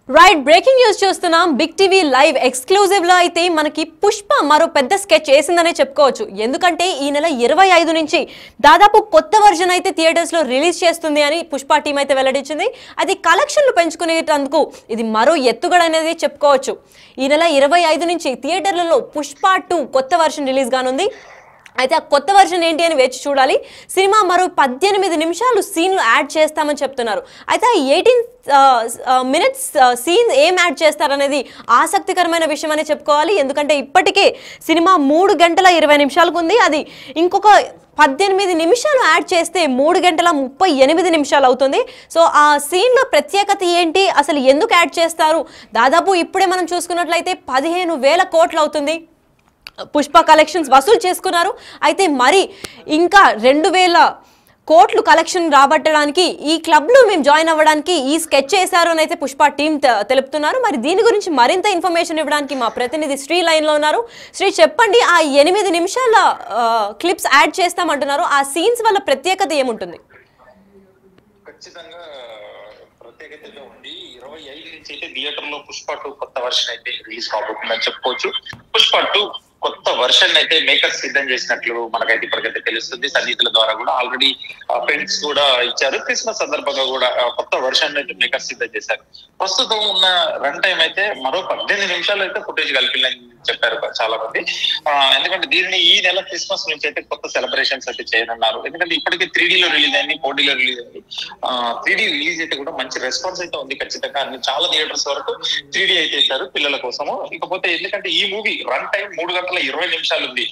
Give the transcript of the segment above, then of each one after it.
Right breaking news చూస్తున్నాం. Big TV live exclusive లో అయితే మనకి పుష్ప మరో పెద్ద స్కెచ్ చేసిందనే చెప్పుకోవచ్చు. ఎందుకంటే ఈ నెల 25 నుంచి దాదాపు కొత్త వర్జన్ అయితే థియేటర్స్ లో రిలీజ్ చేస్తుంది అని పుష్ప టీం అయితే వెల్లడించింది. అది కలెక్షన్లు పెంచుకునేందుకు ఇది మరో ఎత్తుగడ అనేది చెప్పుకోవచ్చు. ఈ నెల 25 నుంచి థియేటర్లలో పుష్ప 2 కొత్త వర్షన్ రిలీజ్ గానుంది. అయితే ఆ కొత్త వర్షన్ ఏంటి అని వేచి చూడాలి. సినిమా మరో 18 నిమిషాలు సీన్లు యాడ్ చేస్తామని చెప్తున్నారు. అయితే 18 మినిట్స్ సీన్ ఏం యాడ్ చేస్తారనేది ఆసక్తికరమైన విషయం అని చెప్పుకోవాలి. ఎందుకంటే ఇప్పటికే సినిమా 3 గంటల 20 నిమిషాలకు ఉంది. అది ఇంకొక 18 నిమిషాలు యాడ్ చేస్తే 3 గంటల 38 నిమిషాలు అవుతుంది. సో ఆ సీన్లో ప్రత్యేకత ఏంటి, అసలు ఎందుకు యాడ్ చేస్తారు? దాదాపు ఇప్పుడే మనం చూసుకున్నట్లయితే 15,000 కోట్లు అవుతుంది పుష్ప కలెక్షన్స్ వసూలు చేసుకున్నారు. అయితే మరి ఇంకా 2,000 కోట్లు కలెక్షన్ రాబట్టడానికి ఈ క్లబ్లో మేము జాయిన్ అవ్వడానికి ఈ స్కెచ్ చేశారు అని అయితే పుష్ప టీం తెలుపుతున్నారు. మరి దీని గురించి మరింత ఇన్ఫర్మేషన్ ఇవ్వడానికి మా ప్రతినిధి శ్రీ లైన్లో ఉన్నారు. శ్రీ, చెప్పండి, ఆ 8 నిమిషాల క్లిప్స్ యాడ్ చేస్తామంటున్నారు. ఆ సీన్స్ వల్ల ప్రత్యేకత ఏముంటుంది? ఖచ్చితంగా ప్రత్యేకతగా ఉంది. 25 నుంచి అయితే థియేటర్ లో పుష్ప 2 కొత్త వర్షన్ అయితే రిలీజ్ కాబోతుందని చెప్పుకోవచ్చు. పుష్ప 2 కొత్త వర్షన్ అయితే మేకర్స్ సిద్ధం చేసినట్లు మనకైతే ఇప్పటికైతే తెలుస్తుంది. సన్నిహితుల ద్వారా కూడా ఆల్రెడీ ఫ్రెండ్స్ కూడా ఇచ్చారు. క్రిస్మస్ సందర్భంగా కూడా కొత్త వర్షన్ అయితే మేకర్స్ సిద్ధం చేశారు. ప్రస్తుతం ఉన్న రన్ టైం అయితే మరో 18 నిమిషాలు అయితే ఫుటేజ్ కలిపిందని చెప్పారు చాలా మంది. ఎందుకంటే దీన్ని ఈ నెల క్రిస్మస్ నుంచి అయితే కొత్త సెలబ్రేషన్స్ అయితే చేయనున్నారు. ఎందుకంటే ఇప్పటికే 3D లో రిలీజ్ అయింది, 4D లో రిలీజ్ అయింది. 3D రిలీజ్ అయితే కూడా మంచి రెస్పాన్స్ అయితే ఉంది. ఖచ్చితంగా అన్ని చాలా థియేటర్స్ వరకు 3D అయితే ఇచ్చారు పిల్లల కోసము. ఇకపోతే ఎందుకంటే ఈ మూవీ రన్ టైం 3 గంటల 20 నిమిషాలు ఉంది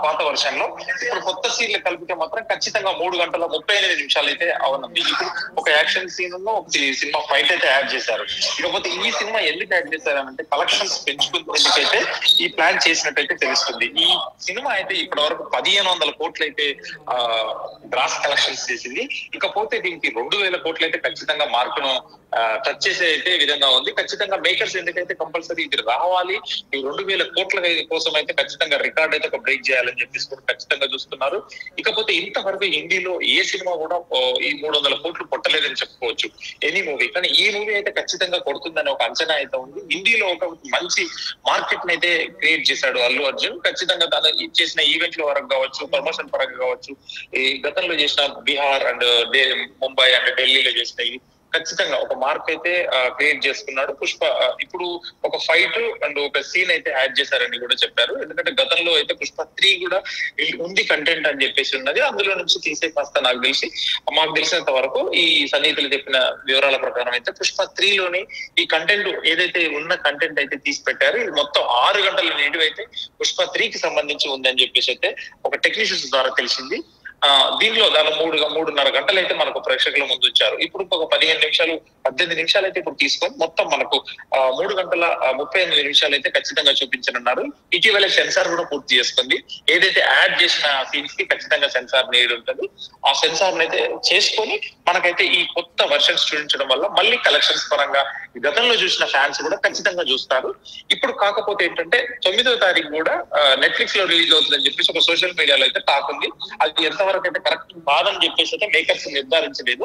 పాత వర్షన్ లో. ఇప్పుడు కొత్త సీన్లు కలిపితే మాత్రం ఖచ్చితంగా 3 గంటల 38 నిమిషాలు అయితే అవునండి. ఇప్పుడు ఒక యాక్షన్ సీన్ ఒక సినిమా ఫైట్ అయితే యాడ్ చేశారు. ఇకపోతే ఈ సినిమా ఎందుకు యాడ్ చేశారంటే కలెక్షన్స్ పెంచుకునేందుకైతే ఈ ప్లాన్ చేసినట్టయితే తెలుస్తుంది. ఈ సినిమా అయితే ఇప్పటి వరకు 1,500 కోట్లు అయితే గ్రాస్ కలెక్షన్స్ చేసింది. ఇకపోతే దీనికి 2,000 కోట్లు అయితే ఖచ్చితంగా మార్కును టచ్ చేసే అయితే విధంగా ఉంది. ఖచ్చితంగా మేకర్స్ ఎందుకైతే కంపల్సరీ ఇది రావాలి, ఈ 2,000 కోట్ల కోసం అయితే ఖచ్చితంగా రికార్డ్ అయితే ఒక బ్రేక్ చేయాలని చెప్పేసి కూడా ఖచ్చితంగా చూస్తున్నారు. ఇకపోతే ఇంతవరకు హిందీలో ఏ సినిమా కూడా ఈ 300 కోట్లు కొట్టలేదని చెప్పుకోవచ్చు ఎనీ మూవీ. కానీ ఈ మూవీ అయితే ఖచ్చితంగా కొడుతుందని ఒక అంచనా అయితే ఉంది. హిందీలో ఒక మంచి మార్కెట్ అయితే క్రియేట్ చేశాడు అల్లు అర్జున్. ఖచ్చితంగా తను చేసిన ఈవెంట్ల వరకు కావచ్చు, ప్రమోషన్ పరంగా కావచ్చు, ఈ గతంలో చేసిన బీహార్ అండ్ ముంబై అండ్ ఢిల్లీలో చేసిన ఖచ్చితంగా ఒక మార్క్ అయితే క్రియేట్ చేసుకున్నాడు పుష్ప. ఇప్పుడు ఒక ఫైట్ అండ్ ఒక సీన్ అయితే యాడ్ చేశారని కూడా చెప్పారు. ఎందుకంటే గతంలో అయితే పుష్ప 3 కూడా ఉంది కంటెంట్ అని చెప్పేసి ఉన్నది. అందులో నుంచి తీసే కాస్త మాకు తెలిసినంత వరకు ఈ సన్నిహితులు చెప్పిన వివరాల ప్రకారం అయితే పుష్ప 3లోని ఈ కంటెంట్ ఏదైతే ఉన్న కంటెంట్ అయితే తీసి పెట్టారు. ఇది మొత్తం 6 గంటల నిడివి అయితే పుష్ప 3కి సంబంధించి ఉందని చెప్పేసి అయితే ఒక టెక్నీషియన్స్ ద్వారా తెలిసింది. దీనిలో దాని 3.5 గంటలు అయితే మనకు ప్రేక్షకుల ముందు ఉంచారు. ఇప్పుడు ఒక 18 నిమిషాలు అయితే ఇప్పుడు తీసుకొని మొత్తం మనకు 3 గంటల 38 నిమిషాలు అయితే ఖచ్చితంగా చూపించనున్నారు. ఇటీవల సెన్సార్ కూడా పూర్తి చేసుకుంది. ఏదైతే యాడ్ చేసిన సీన్స్ కి ఖచ్చితంగా సెన్సార్ నీడ్ ఉంటుంది. ఆ సెన్సార్ అయితే చేసుకొని మనకైతే ఈ కొత్త వర్షన్స్ చూపించడం వల్ల మళ్ళీ కలెక్షన్స్ పరంగా గతంలో చూసిన ఫ్యాన్స్ కూడా ఖచ్చితంగా చూస్తారు. ఇప్పుడు కాకపోతే ఏంటంటే 9వ తారీఖు కూడా నెట్ఫ్లిక్స్ లో రిలీజ్ అవుతుందని చెప్పేసి ఒక సోషల్ మీడియాలో అయితే టాక్ ఉంది. అది ఎంతవరకు అయితే కరెక్ట్ కాదని చెప్పేసి అయితే మేకర్స్ నిర్ధారించలేదు.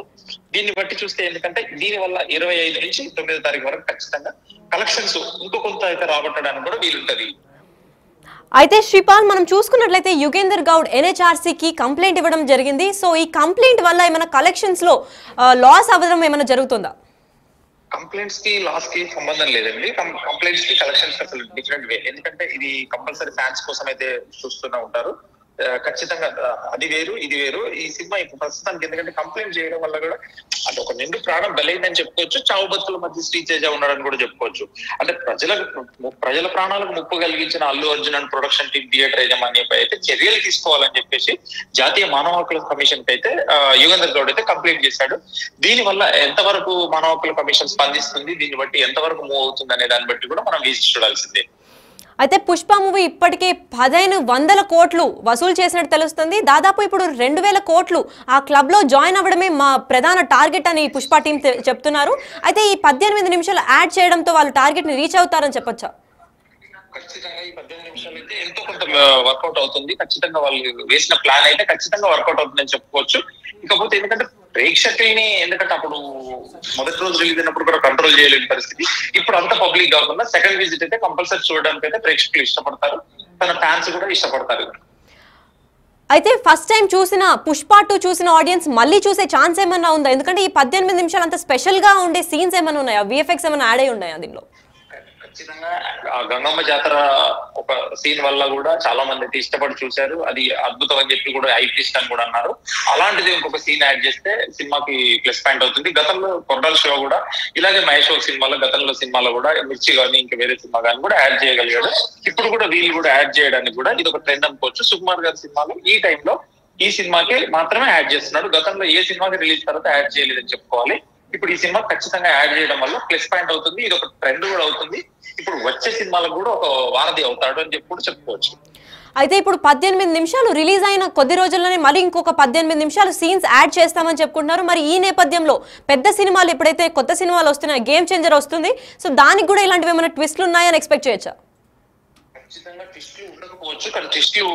దీన్ని బట్టి చూస్తే ఎందుకంటే దీని వల్ల 25 నుంచి 9వ తారీఖు వరకు ఖచ్చితంగా కలెక్షన్స్ ఇంకో కొంత అయితే రాబట్టడానికి కూడా వీలుంటది. అయితే శ్రీపాల్, మనం చూసుకున్నట్లయితే యుగేందర్ గౌడ్ NHRCకి కంప్లైంట్ ఇవ్వడం జరిగింది. సో ఈ కంప్లైంట్ వల్ల ఏమైనా కలెక్షన్స్ లో లాస్ అవ్వడం ఏమైనా జరుగుతుందా? కంప్లైంట్స్ కి లాస్ కి సంబంధం లేదండి. కంప్లైంట్స్ కి కలెక్షన్స్ అసలు డిఫరెంట్ వే. ఎందుకంటే ఇది కంపల్సరీ ఫ్యాన్స్ కోసం అయితే చూస్తూనే ఉంటారు. ఖచ్చితంగా అది వేరు ఇది వేరు. ఈ సినిమా ఇప్పుడు ప్రస్తుతానికి ఎందుకంటే కంప్లైంట్ చేయడం వల్ల కూడా అది ఒక నిండు ప్రాణం బలైందని చెప్పుకోవచ్చు. చావు బతుకుల మధ్య శ్రీతేజ ఉన్నాడని కూడా చెప్పుకోవచ్చు. అంటే ప్రజల ప్రాణాలకు ముప్పు కలిగించిన Allu Arjun and production team theatre యాజమాన్యంపై అయితే చర్యలు తీసుకోవాలని చెప్పేసి జాతీయ మానవ హక్కుల కమిషన్ కి అయితే యుగేందర్ గౌడ్ అయితే కంప్లైంట్ చేశాడు. దీని వల్ల ఎంతవరకు మానవ హక్కుల కమిషన్ స్పందిస్తుంది, దీన్ని బట్టి ఎంతవరకు మూవ్ అవుతుంది అనే దాన్ని బట్టి కూడా మనం వేసి చూడాల్సిందే. అయితే పుష్ప మూవీ ఇప్పటికే 1,500 కోట్లు వసూలు చేసినట్టు తెలుస్తుంది. దాదాపు ఇప్పుడు 2,000 కోట్లు ఆ క్లబ్ లో జాయిన్ అవ్వడమే మా ప్రధాన టార్గెట్ అని పుష్ప టీం చెప్తున్నారు. అయితే ఈ 18 నిమిషాలు యాడ్ చేయడంతో వాళ్ళు టార్గెట్ ని రీచ్ అవుతారని చెప్పొచ్చా? ఖచ్చితంగా ఈ 18 నిమిషాలు అయితే ఎంతో కొంత వర్కౌట్ అవుతుంది. ఖచ్చితంగా వాళ్ళు వేసిన ప్లాన్ అయితే ఖచ్చితంగా వర్కౌట్ అవుతుందని చెప్పుకోవచ్చు. ఇకపోతే ఎందుకంటే ప్రేక్షకుల్ని, ఎందుకంటే అప్పుడు మొదటి రోజు రిలీజ్ అయినప్పుడు కూడా కంట్రోల్ చేయలేని పరిస్థితి. ఇప్పుడు అంత పబ్లిక్ కాకుండా సెకండ్ విజిట్ అయితే కంపల్సరీ చూడడానికి అయితే ప్రేక్షకులు ఇష్టపడతారు, తన ఫ్యాన్స్ కూడా ఇష్టపడతారు. అయితే ఫస్ట్ టైం చూసిన పుష్ప 2 చూసిన ఆడియన్స్ మళ్ళీ చూసే ఛాన్స్ ఏమన్నా ఉందా? ఎందుకంటే ఈ 18 నిమిషాలు అంత స్పెషల్ గా ఉండే సీన్స్ ఏమైనా ఉన్నాయా? విఎఫ్ఎక్స్ ఏమైనా యాడ్ అయి ఉన్నాయా దీనిలో? ఖచ్చితంగా ఆ గంగమ్మ జాతర ఒక సీన్ వల్ల కూడా చాలా మంది అయితే ఇష్టపడి చూశారు. అది అద్భుతం అని చెప్పి కూడా ఐపిస్ట్ అని కూడా అన్నారు. అలాంటిది ఇంకొక సీన్ యాడ్ చేస్తే సినిమాకి ప్లస్ పాయింట్ అవుతుంది. గతంలో కొట్టాల శివ కూడా ఇలాగే మహేష్ సినిమాలో, గతంలో సినిమాలో కూడా మిర్చి కానీ ఇంకా వేరే సినిమా కానీ కూడా యాడ్ చేయగలిగాడు. ఇప్పుడు కూడా వీళ్ళు కూడా యాడ్ చేయడానికి కూడా ఇది ఒక ట్రెండ్ అనుకోవచ్చు. సుకుమార్ గారి సినిమాలో ఈ టైంలో ఈ సినిమాకి మాత్రమే యాడ్ చేస్తున్నాడు. గతంలో ఏ సినిమాకి రిలీజ్ తర్వాత యాడ్ చేయలేదని చెప్పుకోవాలి. ఇప్పుడు ఈ సినిమా ఖచ్చితంగా యాడ్ చేయడం వల్ల ప్లస్ పాయింట్ అవుతుంది. ఇది ఒక ట్రెండ్ కూడా అవుతుంది. ఇప్పుడు వచ్చే సినిమాలకు కూడా ఒక వారధి అవుతాడు అని చెప్పి కూడా చెప్పుకోవచ్చు. అయితే ఇప్పుడు 18 నిమిషాలు రిలీజ్ అయిన కొద్ది రోజుల్లోనే మళ్ళీ ఇంకొక 18 నిమిషాలు సీన్స్ యాడ్ చేస్తామని చెప్పుకుంటున్నారు. మరి ఈ నేపథ్యంలో పెద్ద సినిమాలు ఎప్పుడైతే కొత్త సినిమాలు వస్తున్నాయి, గేమ్ చేంజర్ వస్తుంది, సో దానికి కూడా ఇలాంటివి ఏమైనా ట్విస్ట్లు ఉన్నాయని ఎక్స్పెక్ట్ చేయొచ్చా? ఖచ్చితంగా ట్విస్ట్లు ఉండకపోవచ్చు, కానీ ట్విస్ట్లు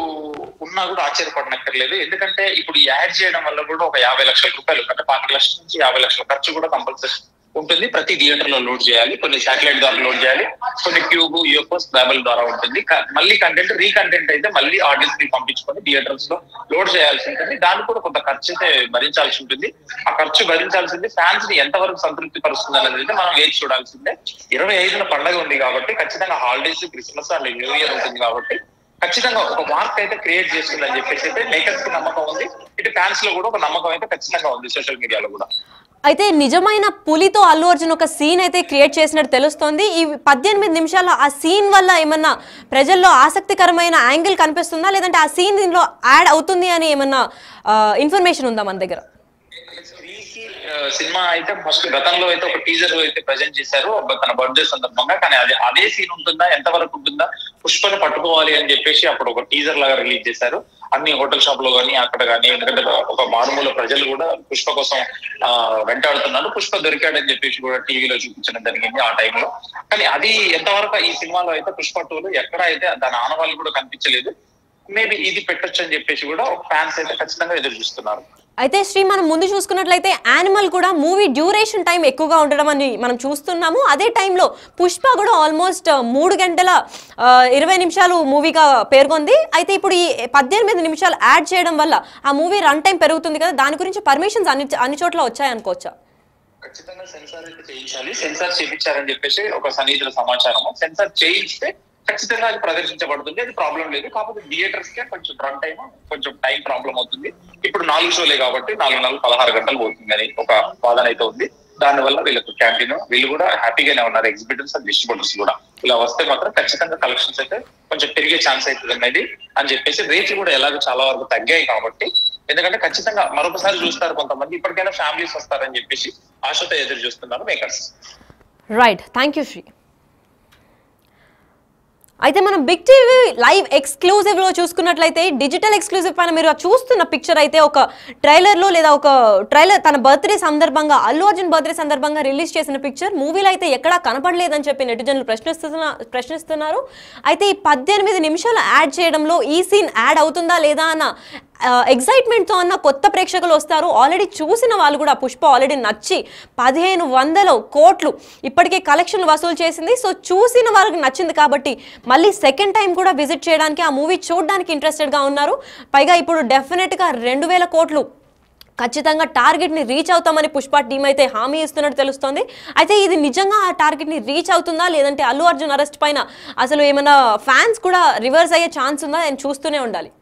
ఉన్నా కూడా ఆశ్చర్యపడనక్కర్లేదు. ఎందుకంటే ఇప్పుడు యాడ్ చేయడం వల్ల కూడా ఒక 50 లక్షల రూపాయలు, అంటే 40 లక్షల నుంచి 50 లక్షల ఖర్చు కూడా కంపల్సరీ ఉంటుంది. ప్రతి థియేటర్ లో లోడ్ చేయాలి, కొన్ని శాటిలైట్ ద్వారా లోడ్ చేయాలి, కొన్ని ట్యూబ్, యూఎఫ్ఓస్, బ్యాబెల్ ద్వారా ఉంటుంది. మళ్ళీ కంటెంట్ రీకంటెంట్ అయితే మళ్ళీ ఆడియన్స్ ని పంపించుకొని థియేటర్స్ లో లోడ్ చేయాల్సి ఉంటుంది. దానికి కూడా కొంత ఖర్చు అయితే భరించాల్సి ఉంటుంది. ఆ ఖర్చు భరించాల్సింది ఫ్యాన్స్ ని ఎంతవరకు సంతృప్తి పరుస్తుంది అనేది అయితే మనం వేచి చూడాల్సిందే. 25న పండుగ ఉంది కాబట్టి ఖచ్చితంగా holidays, Christmas and new year ఉంటుంది కాబట్టి ఖచ్చితంగా ఒక మార్క్ అయితే క్రియేట్ చేస్తుందని చెప్పేసి అయితే మేకర్స్ కి నమ్మకం ఉంది. ఇటు ఫ్యాన్స్ లో కూడా ఒక నమ్మకం అయితే ఖచ్చితంగా ఉంది, సోషల్ మీడియాలో కూడా. అయితే నిజమైన పులితో అల్లు అర్జున్ ఒక సీన్ అయితే క్రియేట్ చేసినట్టు తెలుస్తోంది. ఈ 18 నిమిషాల ఆ సీన్ వల్ల ఏమన్నా ప్రజల్లో ఆసక్తికరమైన యాంగిల్ కనిపిస్తుందా, లేదంటే ఆ సీన్ దీనిలో యాడ్ అవుతుంది అని ఏమన్నా ఇన్ఫర్మేషన్ ఉందా మన దగ్గర? సినిమా అయితే ఫస్ట్ గతంలో అయితే ఒక టీజర్ అయితే ప్రజెంట్ చేశారు తన బర్త్డే సందర్భంగా, కానీ అదే సీన్ ఉంటుందా, ఎంతవరకు ఉంటుందా, పుష్పని పట్టుకోవాలి అని చెప్పేసి అప్పుడు ఒక టీజర్ లాగా రిలీజ్ చేశారు. అన్ని హోటల్ షాప్ లో కానీ అక్కడ కానీ, ఎందుకంటే ఒక మారుమూల ప్రజలు కూడా పుష్ప కోసం వెంటాడుతున్నారు. పుష్ప దొరికాడని చెప్పేసి కూడా టీవీలో చూపించడం జరిగింది ఆ టైంలో. కానీ అది ఎంతవరకు ఈ సినిమాలో అయితే పుష్ప 2లో ఎక్కడ అయితే దాని ఆనవాళ్ళు కూడా కనిపించలేదు. మేబీ ఇది పెట్టొచ్చు అని చెప్పేసి కూడా ఫ్యాన్స్ అయితే ఖచ్చితంగా ఎదురు చూస్తున్నారు. అయితే శ్రీ, మనం ముందు చూసుకున్నట్లయితే యానిమల్ కూడా మూవీ డ్యూరేషన్ టైం ఎక్కువగా ఉండడం అని మనం చూస్తున్నాము. అదే టైంలో పుష్ప కూడా ఆల్మోస్ట్ 3 గంటల 20 నిమిషాలు మూవీగా పేర్కొంది. అయితే ఇప్పుడు ఈ 18 నిమిషాలు యాడ్ చేయడం వల్ల ఆ మూవీ రన్ టైం పెరుగుతుంది కదా, దాని గురించి పర్మిషన్స్ అన్ని చోట్ల వచ్చాయనుకోవచ్చా? ఖచ్చితంగా సెన్సార్ అయితే చేయించాలి. సెన్సార్ చేయించారని చెప్పేసి ఒక సన్నిహితుల సమాచారం. సెన్సార్ చేయిస్తే ఖచ్చితంగా అది ప్రదర్శించబడుతుంది, అది ప్రాబ్లం లేదు. కాకపోతే థియేటర్స్ కే కొంచెం రన్ టైం, కొంచెం టైం ప్రాబ్లం అవుతుంది. ఇప్పుడు 4 షోలే కాబట్టి 4 16 గంటలు పోతుంది అని ఒక వాదన అయితే ఉంది. దానివల్ల వీళ్ళకు క్యాంటీన్ వీళ్ళు కూడా హ్యాపీగానే ఉన్నారు, ఎగ్జిబిటర్స్ అండ్ డిస్ట్రిబ్యూటర్స్ కూడా. ఇలా వస్తే మాత్రం ఖచ్చితంగా కలెక్షన్స్ అయితే కొంచెం పెరిగే ఛాన్స్ అవుతుంది అనేది అని చెప్పేసి, రేట్లు కూడా ఎలాగో చాలా వరకు తగ్గాయి కాబట్టి, ఎందుకంటే ఖచ్చితంగా మరొకసారి చూస్తారు కొంతమంది, ఇప్పటికైనా ఫ్యామిలీస్ వస్తారని చెప్పేసి ఆశతో ఎదురు చూస్తున్నారు makers. Right, thank you Sri. అయితే మనం బిగ్ టీవీ లైవ్ ఎక్స్క్లూజివ్లో చూసుకున్నట్లయితే డిజిటల్ ఎక్స్క్లూజివ్ పైన మీరు చూస్తున్న పిక్చర్ అయితే ఒక ట్రైలర్లో లేదా ఒక ట్రైలర్ తన బర్త్డే సందర్భంగా, అల్లు అర్జున్ బర్త్డే సందర్భంగా రిలీజ్ చేసిన పిక్చర్ మూవీలో అయితే ఎక్కడా కనపడలేదని చెప్పి నెటిజన్లు ప్రశ్నిస్తున్నారు. అయితే ఈ 18 నిమిషాలు యాడ్ చేయడంలో ఈ సీన్ యాడ్ అవుతుందా లేదా అన్న ఎక్సైట్మెంట్తో అన్న కొత్త ప్రేక్షకులు వస్తారు. ఆల్రెడీ చూసిన వాళ్ళు కూడా పుష్ప ఆల్రెడీ నచ్చి 1500 కోట్లు ఇప్పటికే కలెక్షన్లు వసూలు చేసింది. సో చూసిన వాళ్ళకి నచ్చింది కాబట్టి మళ్ళీ సెకండ్ టైం కూడా విజిట్ చేయడానికి, ఆ మూవీ చూడడానికి ఇంట్రెస్టెడ్గా ఉన్నారు. పైగా ఇప్పుడు డెఫినెట్గా 2000 కోట్లు ఖచ్చితంగా టార్గెట్ని రీచ్ అవుతామని పుష్ప టీం అయితే హామీ ఇస్తున్నట్టు తెలుస్తోంది. అయితే ఇది నిజంగా ఆ టార్గెట్ని రీచ్ అవుతుందా, లేదంటే అల్లు అర్జున్ అరెస్ట్ పైన అసలు ఏమైనా ఫ్యాన్స్ కూడా రివర్స్ అయ్యే ఛాన్స్ ఉందా అని చూస్తూనే ఉండాలి.